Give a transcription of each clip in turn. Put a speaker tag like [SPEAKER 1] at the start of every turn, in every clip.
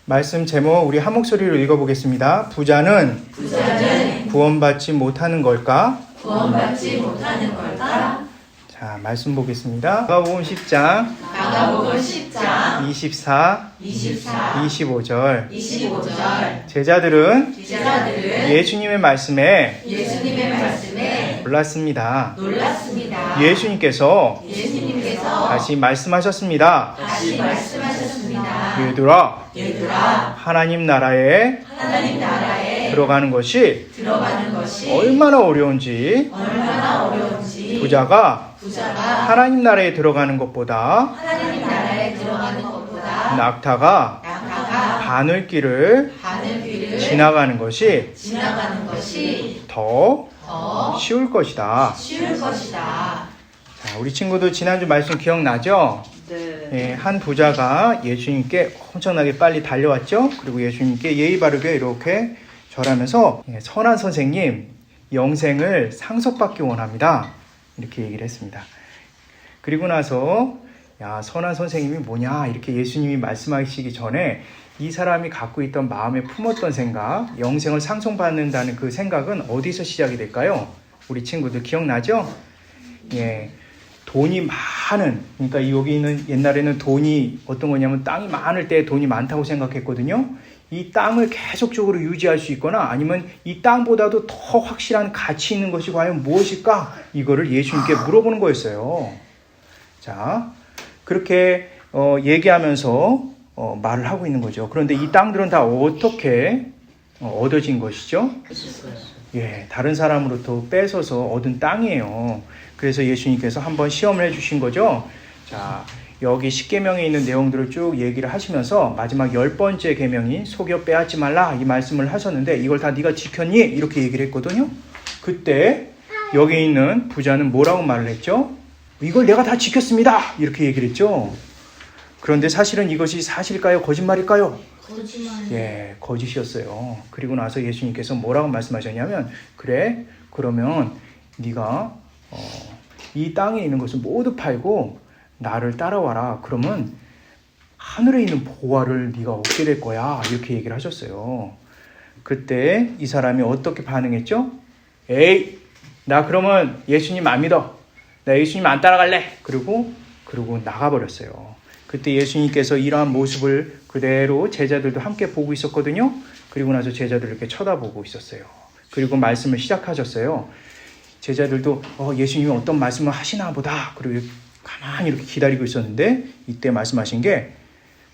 [SPEAKER 1] 말씀 제목 우리 한 목소리로 읽어보겠습니다. 부자는 구원받지 못하는 걸까?
[SPEAKER 2] 구원받지 못하는 걸까?
[SPEAKER 1] 자, 말씀 보겠습니다. 마가복음 10장 24, 25절. 제자들은 예수님의 말씀에 놀랐습니다. 예수님께서 다시 말씀하셨습니다. 얘들아, 하나님 나라에 들어가는 것이 얼마나 어려운지 부자가 하나님 나라에 들어가는 것보다 낙타가 바늘길을 지나가는 것이 더 쉬울 것이다. 자, 우리 친구들 지난주 말씀 기억나죠? 네, 한 부자가 예수님께 엄청나게 빨리 달려왔죠. 그리고 예수님께 예의 바르게 이렇게 절하면서 선한 선생님, 영생을 상속받기 원합니다. 이렇게 얘기를 했습니다. 그리고 나서 야, 선한 선생님이 뭐냐 이렇게 예수님이 말씀하시기 전에 이 사람이 갖고 있던 마음에 품었던 생각, 영생을 상속받는다는 그 생각은 어디서 시작이 될까요? 우리 친구들 기억나죠? 예, 돈이 많은, 그러니까 여기는 옛날에는 돈이 어떤 거냐면 땅이 많을 때 돈이 많다고 생각했거든요. 이 땅을 계속적으로 유지할 수 있거나 아니면 이 땅보다도 더 확실한 가치 있는 것이 과연 무엇일까? 이거를 예수님께 물어보는 거였어요. 자, 그렇게 얘기하면서 말을 하고 있는 거죠. 그런데 이 땅들은 다 어떻게 얻어진 것이죠? 예, 다른 사람으로부터 뺏어서 얻은 땅이에요. 그래서 예수님께서 한번 시험을 해주신 거죠. 자, 여기 10계명에 있는 내용들을 쭉 얘기를 하시면서 마지막 10번째 계명인 속여 빼앗지 말라 이 말씀을 하셨는데 이걸 다 네가 지켰니? 이렇게 얘기를 했거든요. 그때 여기 있는 부자는 뭐라고 말을 했죠? 이걸 내가 다 지켰습니다. 이렇게 얘기를 했죠. 그런데 사실은 이것이 사실일까요? 거짓말일까요?
[SPEAKER 2] 거짓말.
[SPEAKER 1] 예, 거짓이었어요. 그리고 나서 예수님께서 뭐라고 말씀하셨냐면 그래, 그러면 네가 이 땅에 있는 것을 모두 팔고 나를 따라와라. 그러면 하늘에 있는 보화를 네가 얻게 될 거야. 이렇게 얘기를 하셨어요. 그때 이 사람이 어떻게 반응했죠? 에이, 나 그러면 예수님 안 믿어. 나 예수님 안 따라갈래. 그리고 나가버렸어요. 그때 예수님께서 이러한 모습을 그대로 제자들도 함께 보고 있었거든요. 그리고 나서 제자들 이렇게 쳐다보고 있었어요. 그리고 말씀을 시작하셨어요. 제자들도 예수님이 어떤 말씀을 하시나 보다. 그리고 가만히 이렇게 기다리고 있었는데 이때 말씀하신 게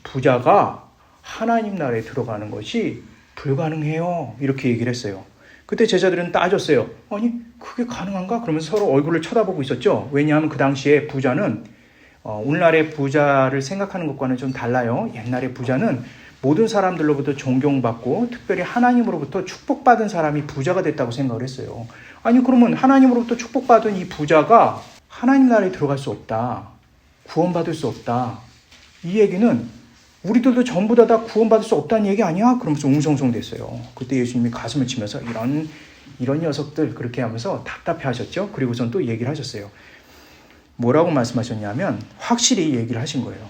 [SPEAKER 1] 부자가 하나님 나라에 들어가는 것이 불가능해요. 이렇게 얘기를 했어요. 그때 제자들은 따졌어요. 아니, 그게 가능한가? 그러면서 서로 얼굴을 쳐다보고 있었죠. 왜냐하면 그 당시에 부자는 오늘날의 부자를 생각하는 것과는 좀 달라요. 옛날의 부자는 모든 사람들로부터 존경받고 특별히 하나님으로부터 축복받은 사람이 부자가 됐다고 생각을 했어요. 아니, 그러면 하나님으로부터 축복받은 이 부자가 하나님 나라에 들어갈 수 없다. 구원받을 수 없다. 이 얘기는 우리들도 전부 다 구원받을 수 없다는 얘기 아니야? 그러면서 웅성성 됐어요. 그때 예수님이 가슴을 치면서 이런 녀석들 그렇게 하면서 답답해 하셨죠. 그리고선 또 얘기를 하셨어요. 뭐라고 말씀하셨냐면 확실히 얘기를 하신 거예요.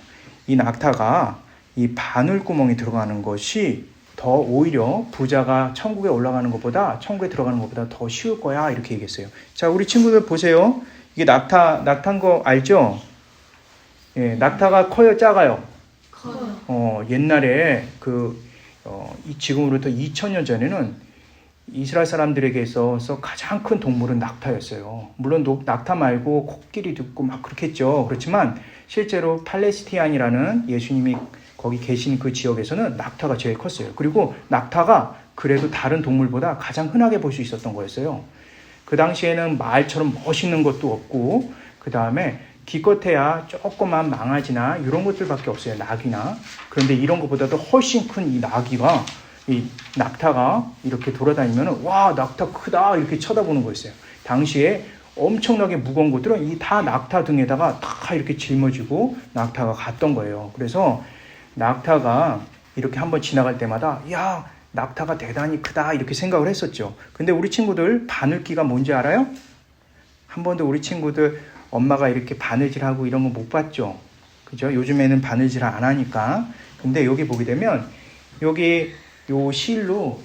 [SPEAKER 1] 이 낙타가 이 바늘구멍에 들어가는 것이 더 오히려 부자가 천국에 올라가는 것보다 천국에 들어가는 것보다 더 쉬울 거야. 이렇게 얘기했어요. 자, 우리 친구들 보세요. 이게 낙타인 거 알죠? 예, 낙타가 커요, 작아요? 커요. 옛날에 지금으로부터 2000년 전에는 이스라엘 사람들에게 있어서 가장 큰 동물은 낙타였어요. 물론 낙타 말고 코끼리도 있고 막 그렇겠죠. 그렇지만 실제로 팔레스티안이라는 예수님이 거기 계신 그 지역에서는 낙타가 제일 컸어요. 그리고 낙타가 그래도 다른 동물보다 가장 흔하게 볼 수 있었던 거였어요. 그 당시에는 말처럼 멋있는 것도 없고 그 다음에 기껏해야 조그만 망아지나 이런 것들밖에 없어요. 낙이나. 그런데 이런 것보다도 훨씬 큰 이 낙타가 이렇게 돌아다니면 와, 낙타 크다 이렇게 쳐다보는 거였어요. 당시에 엄청나게 무거운 것들은 이 다 낙타 등에다가 다 이렇게 짊어지고 낙타가 갔던 거예요. 그래서 낙타가 이렇게 한번 지나갈 때마다 야, 낙타가 대단히 크다 이렇게 생각을 했었죠. 근데 우리 친구들 바늘기가 뭔지 알아요? 한 번도 우리 친구들 엄마가 이렇게 바느질하고 이런 거 못 봤죠? 그죠? 요즘에는 바느질 안 하니까. 근데 여기 보게 되면 여기 요 실로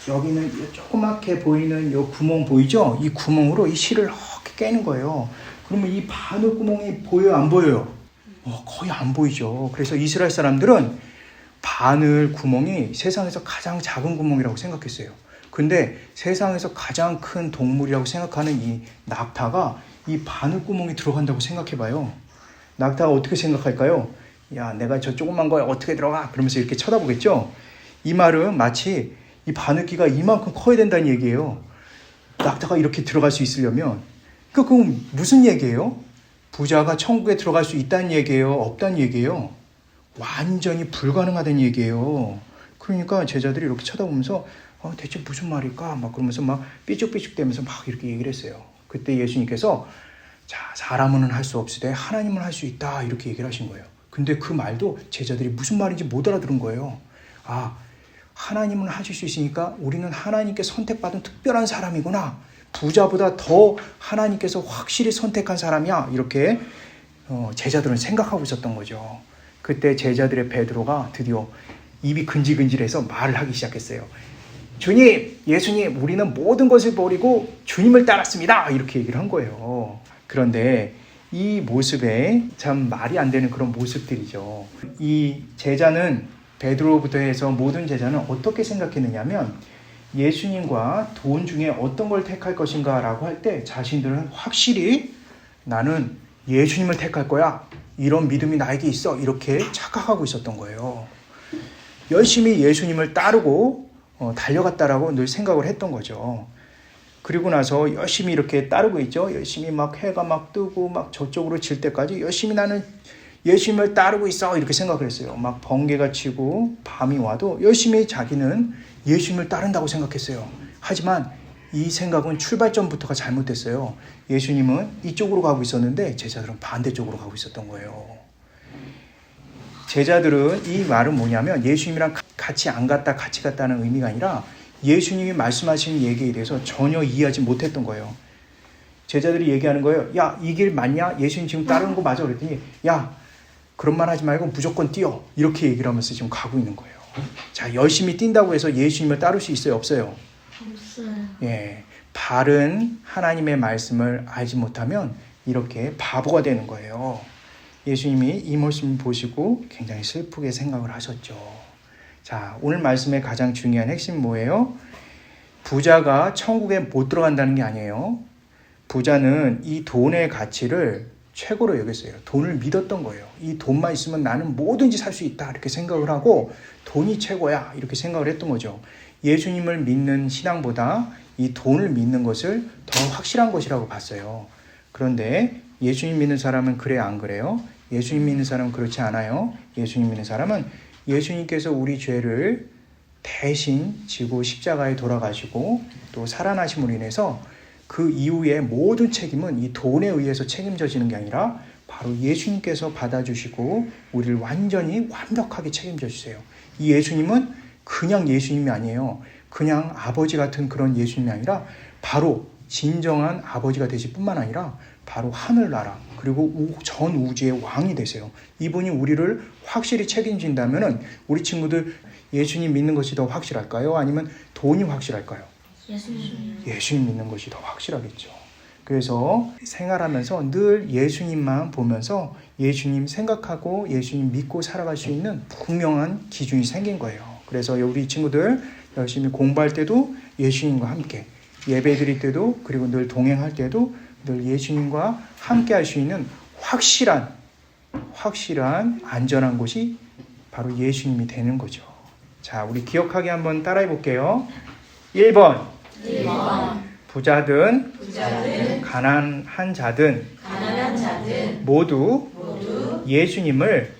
[SPEAKER 1] 여기는 요 조그맣게 보이는 요 구멍 보이죠? 이 구멍으로 이 실을 이렇게 깨는 거예요. 그러면 이 바늘 구멍이 보여요, 안 보여요? 거의 안 보이죠. 그래서 이스라엘 사람들은 바늘 구멍이 세상에서 가장 작은 구멍이라고 생각했어요. 근데 세상에서 가장 큰 동물이라고 생각하는 이 낙타가 이 바늘 구멍이 들어간다고 생각해봐요. 낙타가 어떻게 생각할까요? 야, 내가 저 조그만 거에 어떻게 들어가? 그러면서 이렇게 쳐다보겠죠? 이 말은 마치 이 바늘귀가 이만큼 커야 된다는 얘기예요. 낙타가 이렇게 들어갈 수 있으려면. 그럼 무슨 얘기예요? 부자가 천국에 들어갈 수 있다는 얘기예요? 없다는 얘기예요? 완전히 불가능하다는 얘기예요. 그러니까 제자들이 이렇게 쳐다보면서 대체 무슨 말일까? 막 그러면서 막 삐죽삐죽대면서 막 이렇게 얘기를 했어요. 그때 예수님께서 자, 사람은 할 수 없으되 하나님은 할 수 있다 이렇게 얘기를 하신 거예요. 근데 그 말도 제자들이 무슨 말인지 못 알아들은 거예요. 아, 하나님은 하실 수 있으니까 우리는 하나님께 선택받은 특별한 사람이구나. 부자보다 더 하나님께서 확실히 선택한 사람이야. 이렇게 제자들은 생각하고 있었던 거죠. 그때 제자들의 베드로가 드디어 입이 근질근질해서 말을 하기 시작했어요. 주님, 예수님, 우리는 모든 것을 버리고 주님을 따랐습니다. 이렇게 얘기를 한 거예요. 그런데 이 모습에 참 말이 안 되는 그런 모습들이죠. 이 제자는 베드로부터 해서 모든 제자는 어떻게 생각했느냐면 예수님과 돈 중에 어떤 걸 택할 것인가 라고 할 때 자신들은 확실히 나는 예수님을 택할 거야. 이런 믿음이 나에게 있어. 이렇게 착각하고 있었던 거예요. 열심히 예수님을 따르고 달려갔다라고 늘 생각을 했던 거죠. 그리고 나서 열심히 이렇게 따르고 있죠. 열심히 막 해가 막 뜨고 막 저쪽으로 질 때까지 열심히 나는 예수님을 따르고 있어. 이렇게 생각을 했어요. 막 번개가 치고 밤이 와도 열심히 자기는 예수님을 따른다고 생각했어요. 하지만 이 생각은 출발점부터가 잘못됐어요. 예수님은 이쪽으로 가고 있었는데 제자들은 반대쪽으로 가고 있었던 거예요. 제자들은 이 말은 뭐냐면 예수님이랑 같이 안 갔다 같이 갔다는 의미가 아니라 예수님이 말씀하신 얘기에 대해서 전혀 이해하지 못했던 거예요. 제자들이 얘기하는 거예요. 야, 이 길 맞냐? 예수님 지금 따르는 거 맞아? 그랬더니 야, 그런 말 하지 말고 무조건 뛰어. 이렇게 얘기를 하면서 지금 가고 있는 거예요. 자, 열심히 뛴다고 해서 예수님을 따를 수 있어요? 없어요?
[SPEAKER 2] 없어요.
[SPEAKER 1] 예, 바른 하나님의 말씀을 알지 못하면 이렇게 바보가 되는 거예요. 예수님이 이 모습을 보시고 굉장히 슬프게 생각을 하셨죠. 자, 오늘 말씀의 가장 중요한 핵심 뭐예요? 부자가 천국에 못 들어간다는 게 아니에요. 부자는 이 돈의 가치를 최고로 여겼어요. 돈을 믿었던 거예요. 이 돈만 있으면 나는 뭐든지 살 수 있다 이렇게 생각을 하고 돈이 최고야 이렇게 생각을 했던 거죠. 예수님을 믿는 신앙보다 이 돈을 믿는 것을 더 확실한 것이라고 봤어요. 그런데 예수님 믿는 사람은 그래요, 안 그래요? 예수님 믿는 사람은 그렇지 않아요. 예수님 믿는 사람은 예수님께서 우리 죄를 대신 지고 십자가에 돌아가시고 또 살아나심으로 인해서 그 이후에 모든 책임은 이 돈에 의해서 책임져지는 게 아니라 바로 예수님께서 받아주시고 우리를 완전히 완벽하게 책임져 주세요. 이 예수님은 그냥 예수님이 아니에요. 그냥 아버지 같은 그런 예수님이 아니라 바로 진정한 아버지가 되실 뿐만 아니라 바로 하늘나라 그리고 전 우주의 왕이 되세요. 이분이 우리를 확실히 책임진다면 우리 친구들 예수님 믿는 것이 더 확실할까요? 아니면 돈이 확실할까요? 예수님 믿는 것이 더 확실하겠죠. 그래서 생활하면서 늘 예수님만 보면서 예수님 생각하고 예수님 믿고 살아갈 수 있는 분명한 기준이 생긴 거예요. 그래서 우리 친구들 열심히 공부할 때도 예수님과 함께 예배 드릴 때도 그리고 늘 동행할 때도 늘 예수님과 함께 할 수 있는 확실한 안전한 곳이 바로 예수님이 되는 거죠. 자, 우리 기억하게 한번 따라해 볼게요. 1번 부자든 가난한 자든 모두 예수님을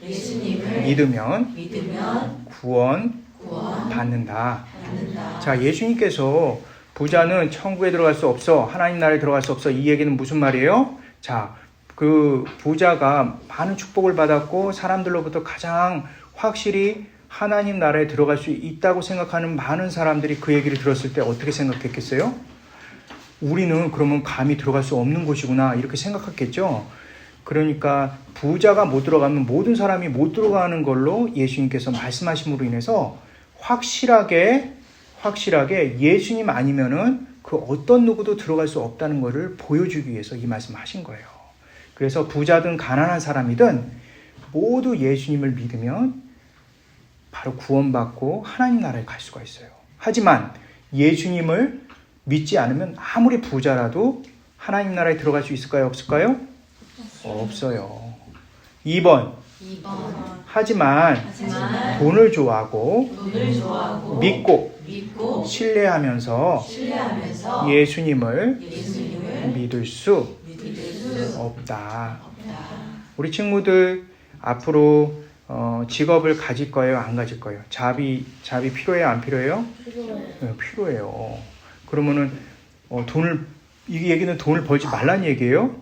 [SPEAKER 1] 믿으면 구원 받는다. 자, 예수님께서 부자는 천국에 들어갈 수 없어, 하나님 나라에 들어갈 수 없어, 이 얘기는 무슨 말이에요? 자, 그 부자가 많은 축복을 받았고 사람들로부터 가장 확실히 하나님 나라에 들어갈 수 있다고 생각하는 많은 사람들이 그 얘기를 들었을 때 어떻게 생각했겠어요? 우리는 그러면 감히 들어갈 수 없는 곳이구나 이렇게 생각했겠죠. 그러니까 부자가 못 들어가면 모든 사람이 못 들어가는 걸로 예수님께서 말씀하심으로 인해서 확실하게 예수님 아니면은 그 어떤 누구도 들어갈 수 없다는 것을 보여주기 위해서 이 말씀을 하신 거예요. 그래서 부자든 가난한 사람이든 모두 예수님을 믿으면 바로 구원받고 하나님 나라에 갈 수가 있어요. 하지만 예수님을 믿지 않으면 아무리 부자라도 하나님 나라에 들어갈 수 있을까요? 없을까요? 없어요. 2번. 하지만 돈을 좋아하고 믿고 신뢰하면서 예수님을 믿을 수 없다. 우리 친구들 앞으로 직업을 가질 거예요? 안 가질 거예요? 잡이 필요해요? 안 필요해요? 네, 필요해요. 그러면은 이 얘기는 돈을 벌지 말라는 얘기예요?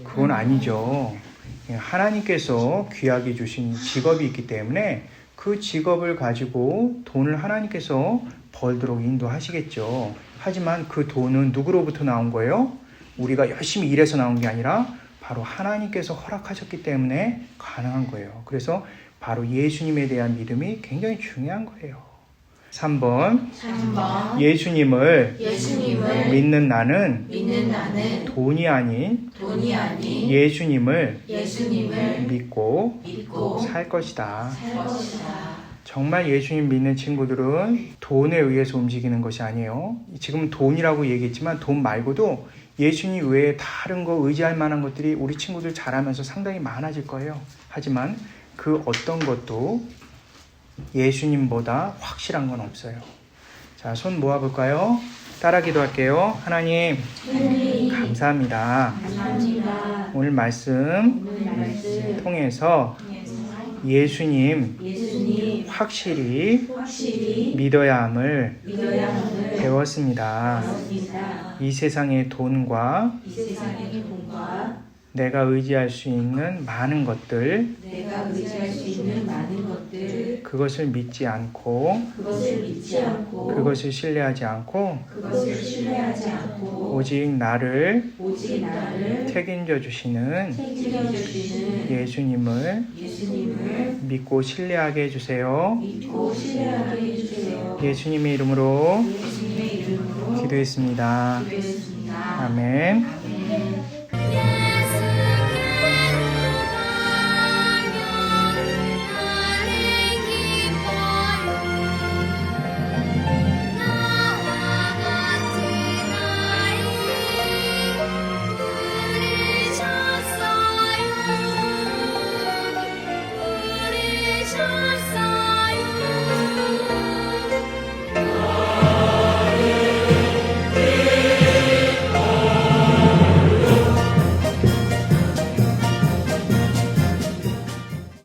[SPEAKER 1] 그건 아니죠. 하나님께서 귀하게 주신 직업이 있기 때문에 그 직업을 가지고 돈을 하나님께서 벌도록 인도하시겠죠. 하지만 그 돈은 누구로부터 나온 거예요? 우리가 열심히 일해서 나온 게 아니라 바로 하나님께서 허락하셨기 때문에 가능한 거예요. 그래서 바로 예수님에 대한 믿음이 굉장히 중요한 거예요. 3번. 예수님을 믿는 나는 돈이 아닌 예수님을 믿고 살 것이다. 정말 예수님 믿는 친구들은 돈에 의해서 움직이는 것이 아니에요. 지금 돈이라고 얘기했지만 돈 말고도 예수님 외에 다른 거 의지할 만한 것들이 우리 친구들 잘하면서 상당히 많아질 거예요. 하지만 그 어떤 것도 예수님보다 확실한 건 없어요. 자, 손 모아볼까요? 따라 기도할게요. 하나님, 감사합니다. 오늘 말씀 통해서 예수님 확실히 믿어야 함을 배웠습니다. 이 세상의 돈과 내가 의지할 수 있는 많은 것들, 그것을 믿지 않고, 그것을 신뢰하지 않고, 오직 나를 책임져 주시는 예수님을 믿고 신뢰하게 해주세요. 예수님의 이름으로 기도했습니다. 아멘.